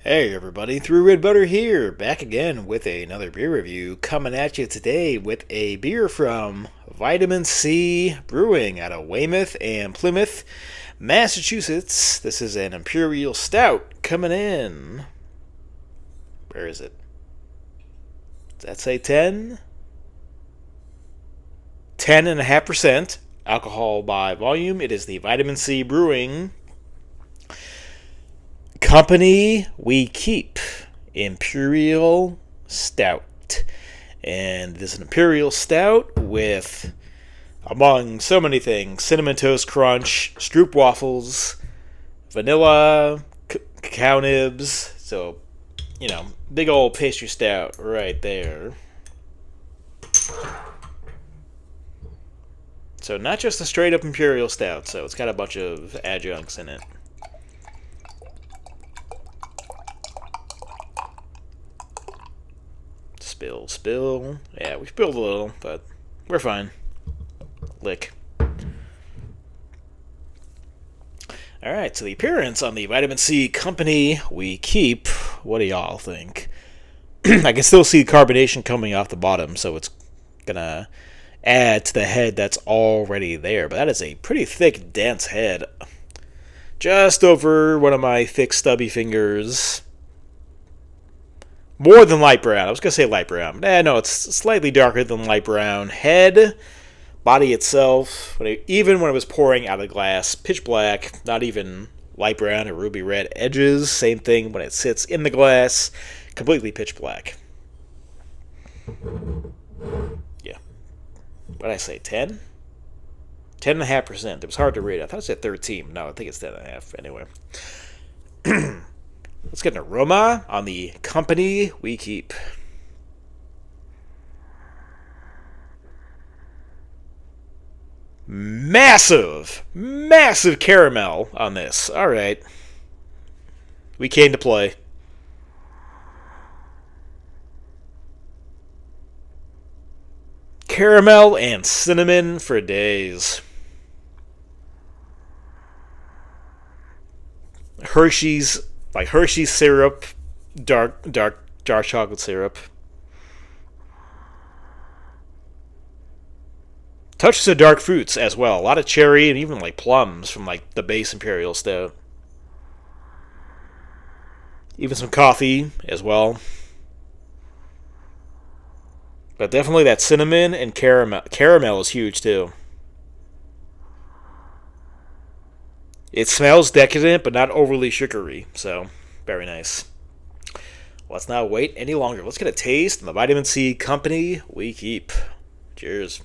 Hey everybody, ThrewRedbutter here, back again with another beer review, coming at you today with a beer from Vitamin C Brewing out of Weymouth and Plymouth, Massachusetts. This is an Imperial Stout coming in. Where is it? Does that say 10? 10.5% alcohol by volume. It is the Vitamin C Brewing Company we keep Imperial Stout. And this is an Imperial Stout with, among so many things, Cinnamon Toast Crunch, Stroopwafels, vanilla, cacao nibs. So, big old pastry stout right there. So not just a straight up Imperial Stout, so it's got a bunch of adjuncts in it. Spill. Yeah, we spilled a little, but we're fine. Lick. Alright, so the appearance on the Vitamin C Company we keep. What do y'all think? I can still see carbonation coming off the bottom, so it's gonna add to the head that's already there. But that is a pretty thick, dense head. Just over one of my thick, stubby fingers. More than light brown. I was going to say light brown. No, it's slightly darker than light brown. Head, body itself, even when it was pouring out of the glass, pitch black, not even light brown or ruby red edges. Same thing when it sits in the glass, completely pitch black. Yeah. What did I say, 10? 10.5%. It was hard to read. I thought it said 13. No, I think it's 10.5 anyway. Let's get an aroma on the Company we keep. Massive caramel on this. All right. We came to play. Caramel and cinnamon for days. Hershey's syrup, dark chocolate syrup. Touches of dark fruits as well. A lot of cherry and even like plums from like the base Imperial Stout. Even some coffee as well. But definitely that cinnamon and caramel. Caramel is huge too. It smells decadent, but not overly sugary, so very nice. Let's not wait any longer. Let's get a taste of the Vitamin C Company we keep. Cheers.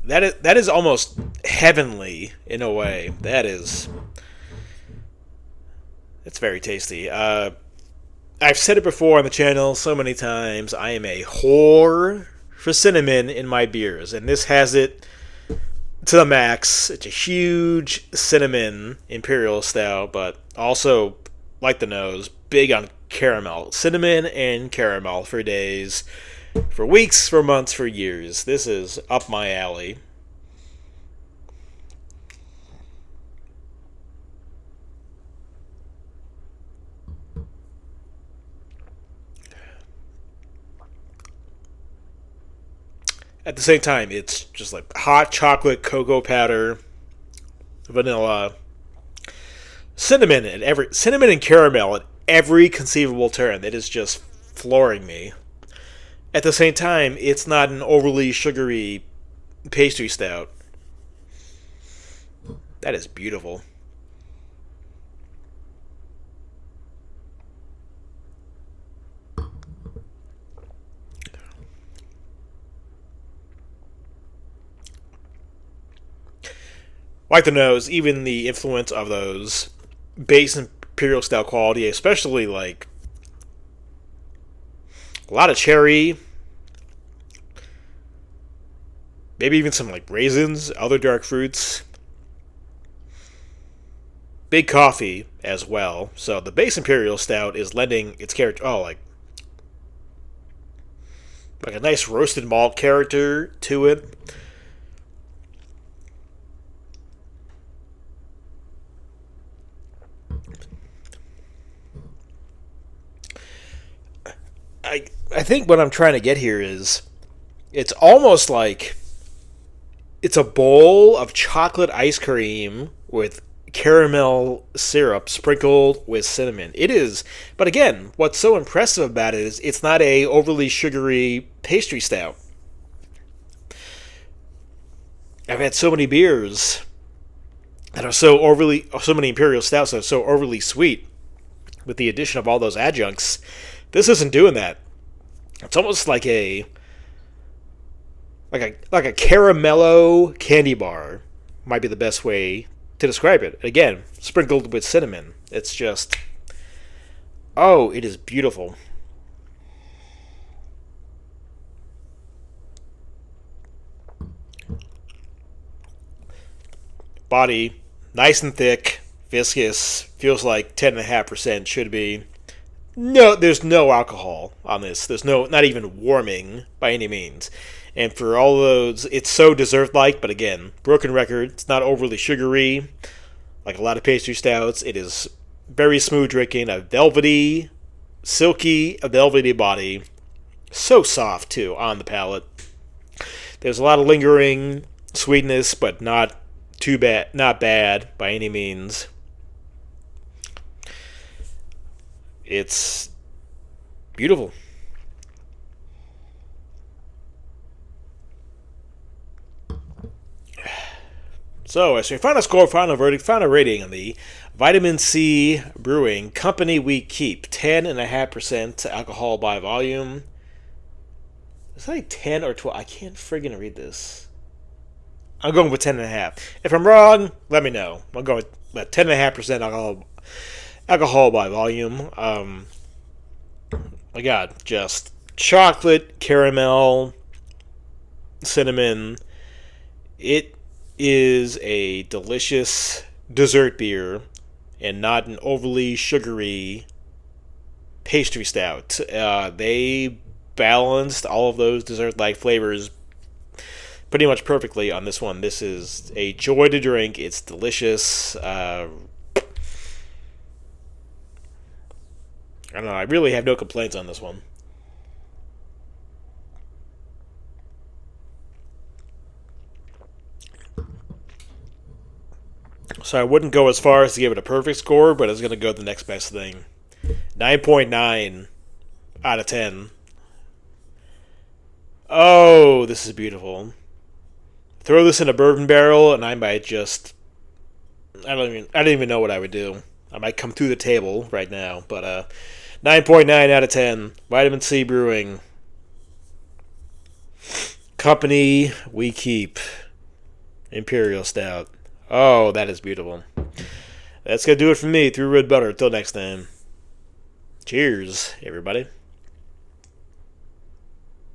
That is almost heavenly in a way. It's very tasty. I've said it before on the channel so many times. I am a whore for cinnamon in my beers, and this has it to the max. It's a huge cinnamon Imperial Stout, but also, like the nose, big on caramel. Cinnamon and caramel for days. For weeks, for months, for years. This is up my alley. At the same time, it's just like hot chocolate, cocoa powder, vanilla, cinnamon and caramel at every conceivable turn. It is just flooring me. At the same time, it's not an overly sugary pastry stout. That is beautiful. Like the nose, even the influence of those base Imperial Stout quality, especially like a lot of cherry, maybe even some like raisins, other dark fruits. big coffee as well. So the base Imperial Stout is lending its character, like a nice roasted malt character to it. I think what I'm trying to get here is it's almost like it's a bowl of chocolate ice cream with caramel syrup sprinkled with cinnamon. It is, but again, what's so impressive about it is it's not a overly sugary pastry stout. I've had so many beers that are so many imperial stouts that are so overly sweet with the addition of all those adjuncts. This isn't doing that. It's almost like a caramello candy bar might be the best way to describe it. Again, sprinkled with cinnamon. It's just, oh, it is beautiful. Body, nice and thick, viscous, feels like 10.5% should be. No, there's no alcohol on this. There's not even warming by any means. And for all those, it's so dessert-like, but again, broken record. It's not overly sugary, like a lot of pastry stouts. It is very smooth drinking, a velvety body. So soft, too, on the palate. There's a lot of lingering sweetness, but not bad by any means. It's beautiful. So, as your final score, final verdict, final rating on the Vitamin C Brewing Company We Keep, 10.5% alcohol by volume. Is that like 10 or 12? I can't friggin' read this. I'm going with 10.5. If I'm wrong, let me know. I'm going with 10.5% alcohol by volume. I got just chocolate, caramel, cinnamon. It is a delicious dessert beer and not an overly sugary pastry stout. They balanced all of those dessert-like flavors pretty much perfectly on this one. This is a joy to drink. It's delicious. I don't know. I really have no complaints on this one. So I wouldn't go as far as to give it a perfect score, but it's going to go the next best thing. 9.9 out of 10. Oh, this is beautiful. Throw this in a bourbon barrel, and I might just... I don't even know what I would do. I might come through the table right now, but 9.9 out of 10. Vitamin C Brewing Company We Keep Imperial Stout. Oh, that is beautiful. That's going to do it for me, Through Red Butter. Until next time. Cheers, everybody.